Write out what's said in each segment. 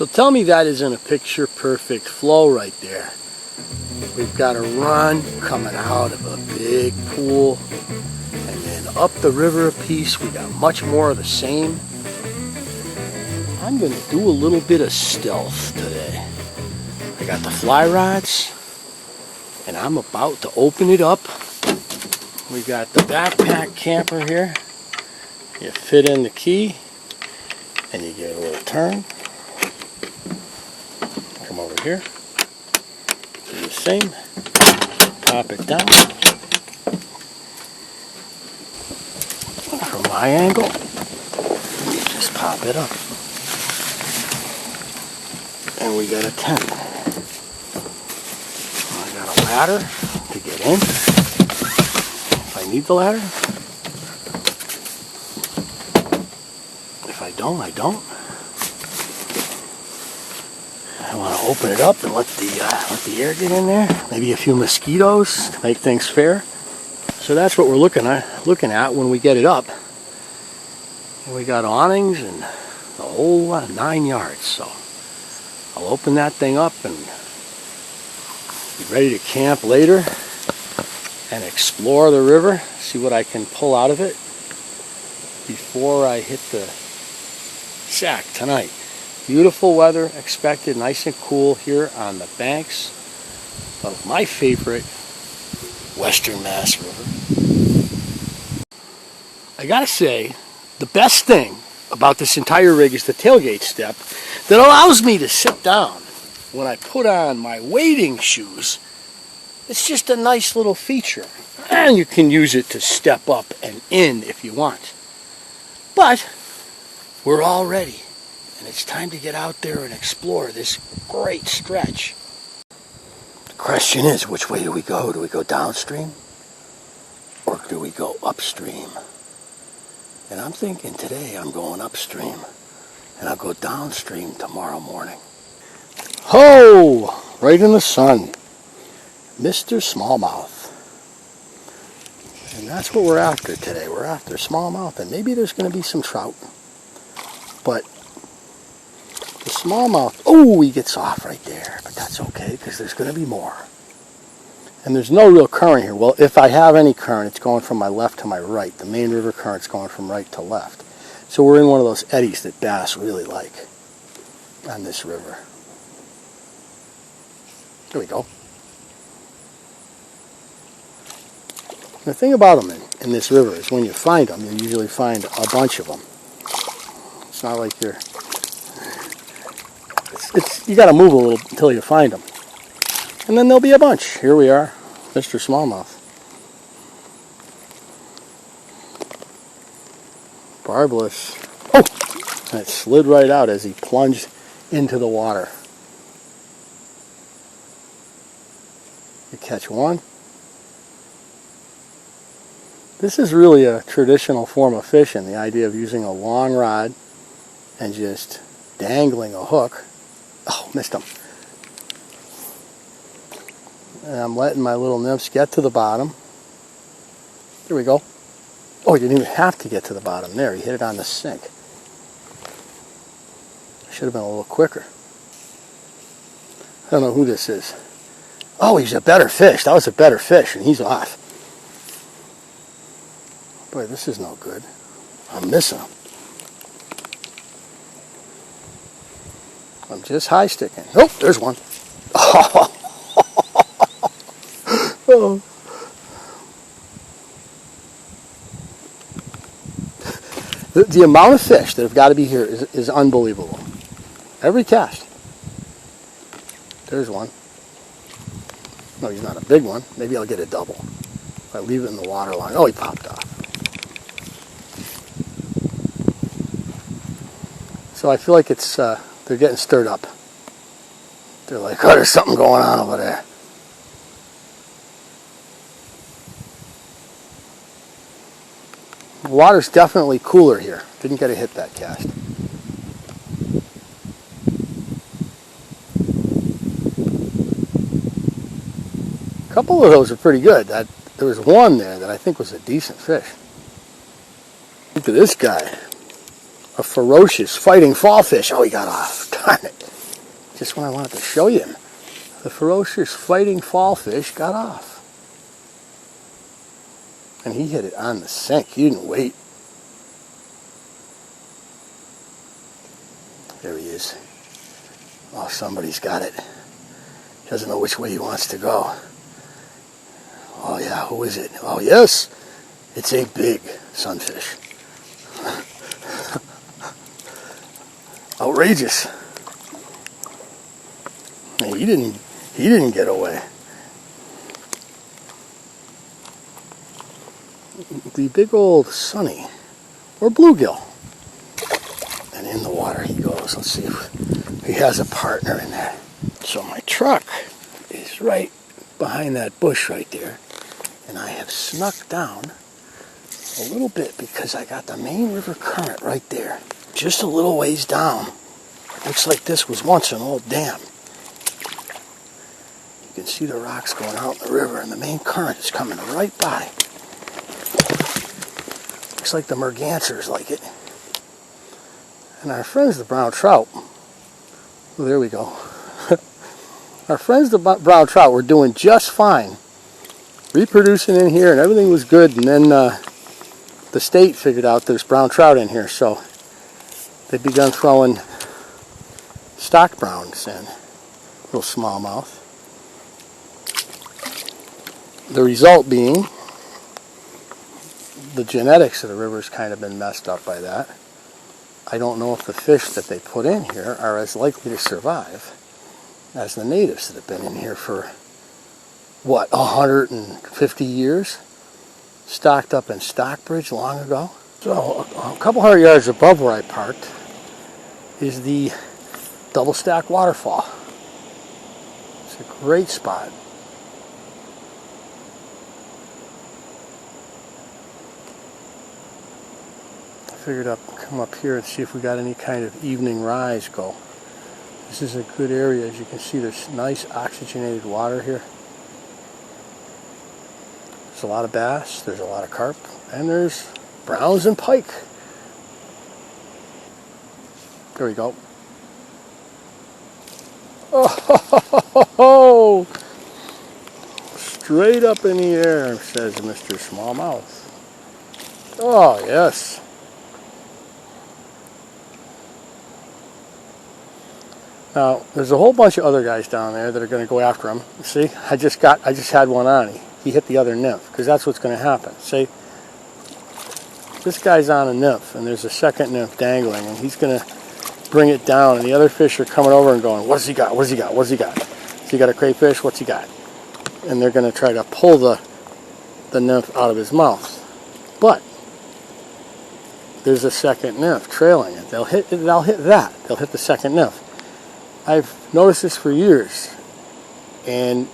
So tell me that isn't a picture perfect flow right there. We've got a run coming out of a big pool, and then up the river a piece we got much more of the same. I'm going to do a little bit of stealth today. I got the fly rods, and I'm about to open it up. We got the backpack camper here. You fit in the key, and you give it a little turn. Come over here. Do the same. Pop it down. From my angle, you just pop it up. And we got a tent. I got a ladder to get in. If I need the ladder. If I don't, I don't. I want to open it up and let the air get in there. Maybe a few mosquitoes to make things fair. So that's what we're looking at when we get it up. And we got awnings and the whole 9 yards. So I'll open that thing up and be ready to camp later and explore the river. See what I can pull out of it before I hit the shack tonight. Beautiful weather expected, nice and cool here on the banks of my favorite Western Mass River. I gotta say, the best thing about this entire rig is the tailgate step that allows me to sit down when I put on my wading shoes. It's just a nice little feature, and you can use it to step up and in if you want. But we're all ready. And it's time to get out there and explore this great stretch. The question is, which way do we go? Do we go downstream? Or do we go upstream? And I'm thinking today I'm going upstream. And I'll go downstream tomorrow morning. Ho! Right in the sun. Mr. Smallmouth. And that's what we're after today. We're after smallmouth. And maybe there's going to be some trout. But the smallmouth, oh, he gets off right there, but that's okay because there's going to be more. And there's no real current here. Well, if I have any current, it's going from my left to my right. The main river current's going from right to left. So we're in one of those eddies that bass really like on this river. There we go. The thing about them in this river is when you find them, you usually find a bunch of them. It's not like you're... you got to move a little until you find them. And then there'll be a bunch. Here we are, Mr. Smallmouth. Barbless. Oh! And it slid right out as he plunged into the water. You catch one. This is really a traditional form of fishing, the idea of using a long rod and just dangling a hook. Oh, missed him. And I'm letting my little nymphs get to the bottom. There we go. Oh, you didn't even have to get to the bottom there. He hit it on the sink. Should have been a little quicker. I don't know who this is. Oh, he's a better fish. That was a better fish, and he's off. Boy, this is no good. I'm missing him. I'm just high sticking. Oh, there's one. Oh. The amount of fish that have got to be here is unbelievable. Every cast. There's one. No, he's not a big one. Maybe I'll get a double. If I leave it in the water line. Oh, he popped off. So I feel like it's they're getting stirred up. They're like, oh, there's something going on over there. The water's definitely cooler here. Didn't get a hit that cast. A couple of those are pretty good. There was one there that I think was a decent fish. Look at this guy. A ferocious fighting fall fish. Oh, he got off. Darn it. just when I wanted to show you him. The ferocious fighting fall fish got off. And he hit it on the sink. He didn't wait. There he is. Oh, somebody's got it. He doesn't know which way he wants to go. Oh yeah, who is it? Oh yes, it's a big sunfish. Outrageous. He didn't get away. The big old sunny, or bluegill. And in the water he goes. Let's see if he has a partner in there. So my truck is right behind that bush right there. And I have snuck down a little bit because I got the main river current right there. Just a little ways down. Looks like this was once an old dam. You can see the rocks going out in the river and the main current is coming right by. Looks like the mergansers like it. And our friends the brown trout, well, there we go. Our friends the brown trout were doing just fine. Reproducing in here and everything was good, and then the state figured out there's brown trout in here, so they begun throwing stock browns in, little smallmouth. The result being the genetics of the river's kind of been messed up by that. I don't know if the fish that they put in here are as likely to survive as the natives that have been in here for, what, 150 years? Stocked up in Stockbridge long ago. So a couple hundred yards above where I parked is the Double Stack Waterfall. It's a great spot. I figured I'd come up here and see if we got any kind of evening rise go. This is a good area. As you can see, there's nice oxygenated water here. There's a lot of bass, there's a lot of carp, and there's browns and pike. There we go. Oh, straight up in the air, says Mr. Smallmouth. Oh, yes. Now, there's a whole bunch of other guys down there that are going to go after him. See, I just had one on. He hit the other nymph, because that's what's going to happen. See, this guy's on a nymph, and there's a second nymph dangling, and he's going to bring it down, and the other fish are coming over and going, what's he got, what's he got, what's he got? So he got a crayfish, what's he got? And they're going to try to pull the nymph out of his mouth. But there's a second nymph trailing it. They'll hit that. They'll hit the second nymph. I've noticed this for years, and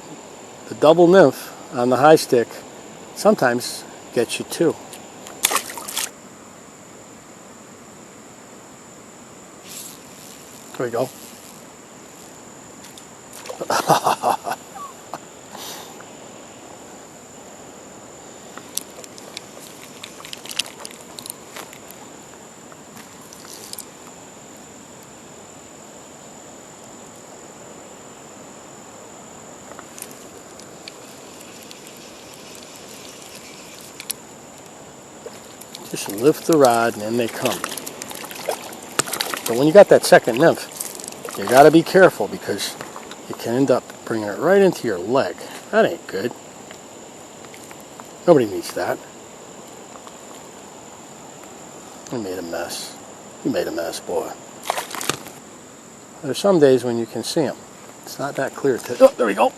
the double nymph on the high stick sometimes gets you too. There we go. Just lift the rod and in they come. But when you got that second nymph, you got to be careful because you can end up bringing it right into your leg. That ain't good. Nobody needs that. You made a mess. You made a mess, boy. There's some days when you can see them. It's not that clear. Oh, there we go.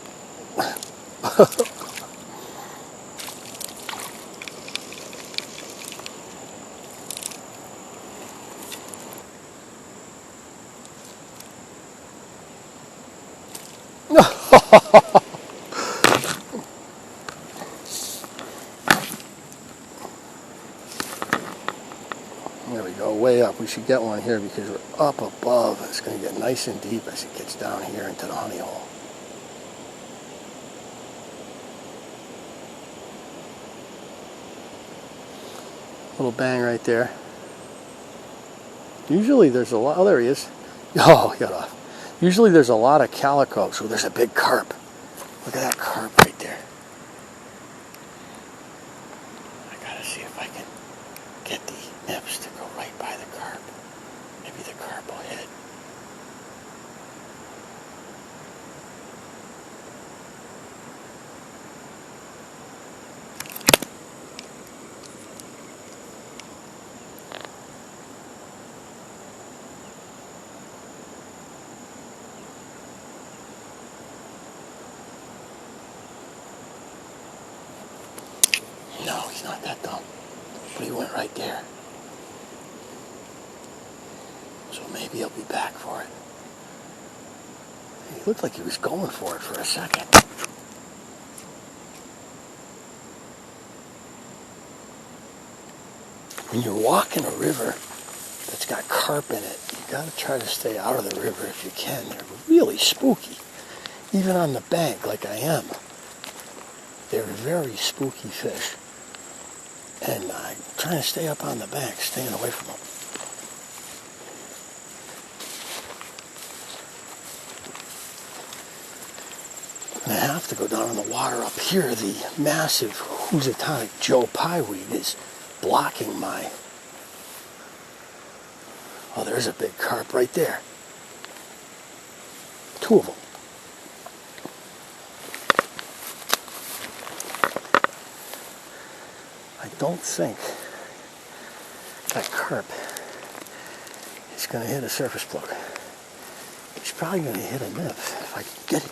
There we go, way up. We should get one here because we're up above. It's going to get nice and deep as it gets down here into the honey hole. Little bang right there. Usually there's a lot. Oh, there he is. Oh, he got off. Usually there's a lot of calico, so there's a big carp. Look at that carp right there. I gotta see if I can get the nips to go right by the carp. Maybe the carp will hit. No, he's not that dumb. But he went right there. So maybe he'll be back for it. He looked like he was going for it for a second. When you're walking a river that's got carp in it, you gotta try to stay out of the river if you can. They're really spooky. Even on the bank like I am. They're very spooky fish. And I'm trying to stay up on the bank, staying away from them. And I have to go down in the water up here. The massive Housatonic Joe Pye weed is blocking my... Oh, there's a big carp right there. Two of them. I don't think that carp is going to hit a surface plug. He's probably going to hit a nymph if I can get it.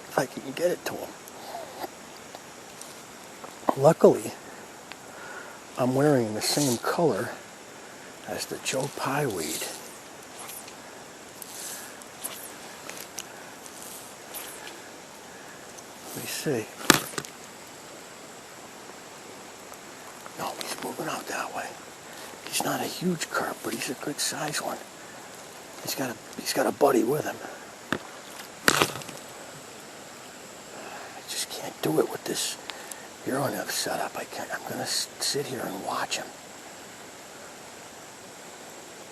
If I can get it to him. Luckily, I'm wearing the same color as the Joe Pye weed. Let me see. No, he's moving out that way. He's not a huge carp, but he's a good size one. He's got a buddy with him. I just can't do it with this Euro nymph setup. I'm gonna sit here and watch him.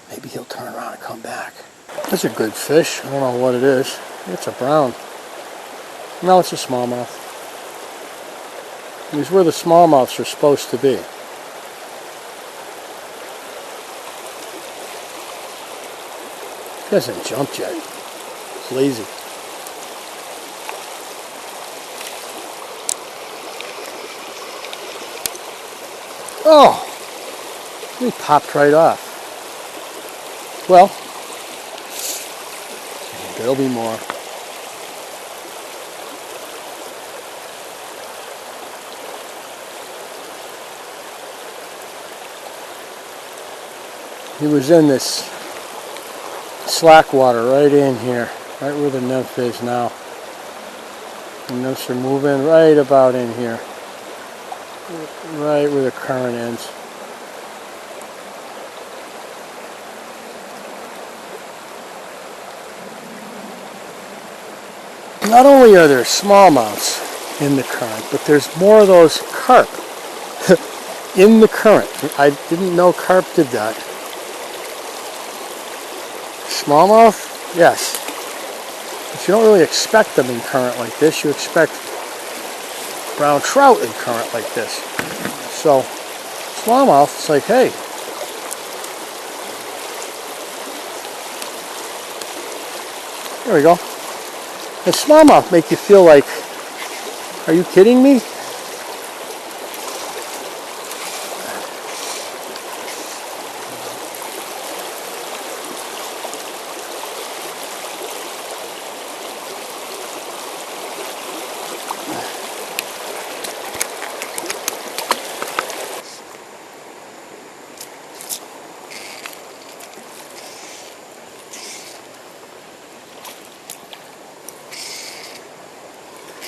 Maybe he'll turn around and come back. That's a good fish. I don't know what it is. It's a brown. No, it's a smallmouth. He's where the smallmouths are supposed to be. He hasn't jumped yet. He's lazy. Oh! He popped right off. Well, there'll be more. He was in this slack water right in here, right where the nymph is now. The nymphs are moving right about in here, right where the current ends. Not only are there smallmouths in the current, but there's more of those carp in the current. I didn't know carp did that. Smallmouth? Yes. But you don't really expect them in current like this. You expect brown trout in current like this. So, smallmouth, it's like, hey. There we go. And smallmouth make you feel like, are you kidding me?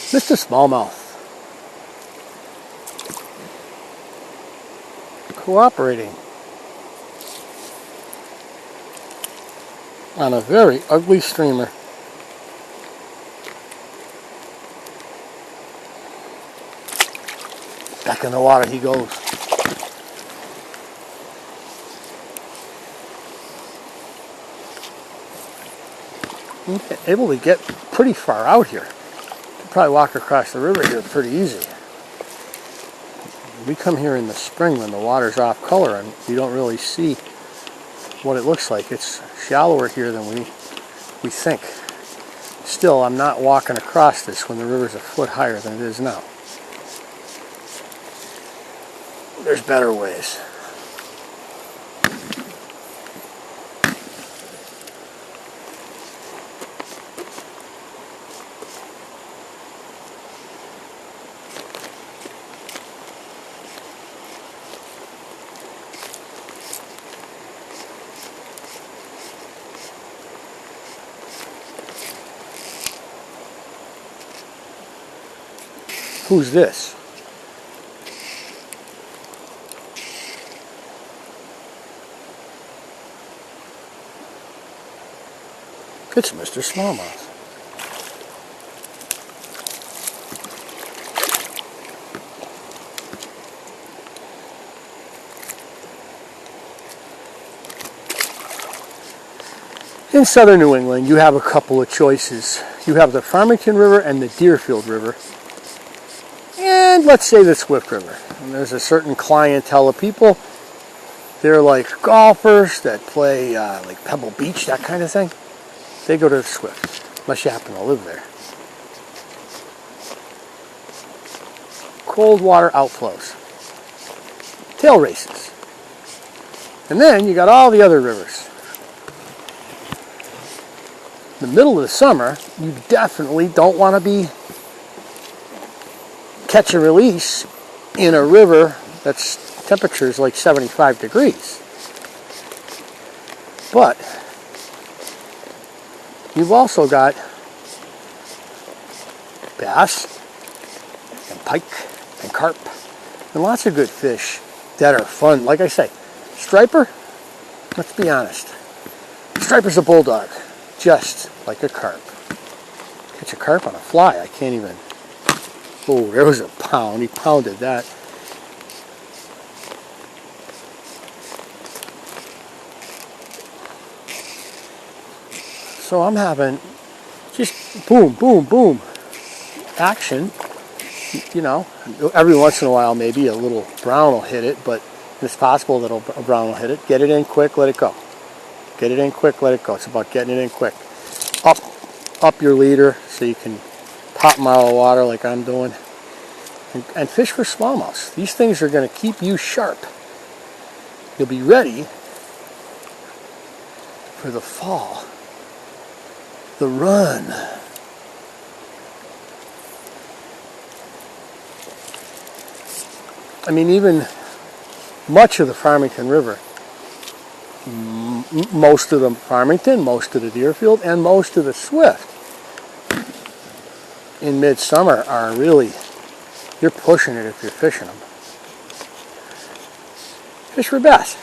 Mr. Smallmouth. Cooperating on a very ugly streamer. Back in the water he goes. I'm able to get pretty far out here. Could probably walk across the river here pretty easy. We come here in the spring when the water's off color and you don't really see what it looks like. It's shallower here than we think. Still, I'm not walking across this when the river's a foot higher than it is now. There's better ways. Who's this? It's Mr. Smallmouth. In southern New England, you have a couple of choices. You have the Farmington River and the Deerfield River. And let's say the Swift River. And there's a certain clientele of people. They're like golfers that play like Pebble Beach, that kind of thing. They go to the Swift, unless you happen to live there. Cold water outflows. Tail races. And then you got all the other rivers. In the middle of the summer, you definitely don't want to be catch and release in a river that's temperature's like 75 degrees. But you've also got bass and pike and carp and lots of good fish that are fun. Like I say, striper, let's be honest. Striper's a bulldog, just like a carp. Catch a carp on a fly, I can't even. Oh, there was a pound. He pounded that. So I'm having just boom, boom, boom action. You know, every once in a while maybe a little brown will hit it, but it's possible that a brown will hit it. Get it in quick, let it go. Get it in quick, let it go. It's about getting it in quick. Up your leader so you can pop them out of the water like I'm doing. And fish for smallmouths. These things are going to keep you sharp. You'll be ready for the fall. The run. I mean, even much of the Farmington River, most of the Farmington, most of the Deerfield, and most of the Swift in midsummer are really, you're pushing it if you're fishing them. Fish for bass.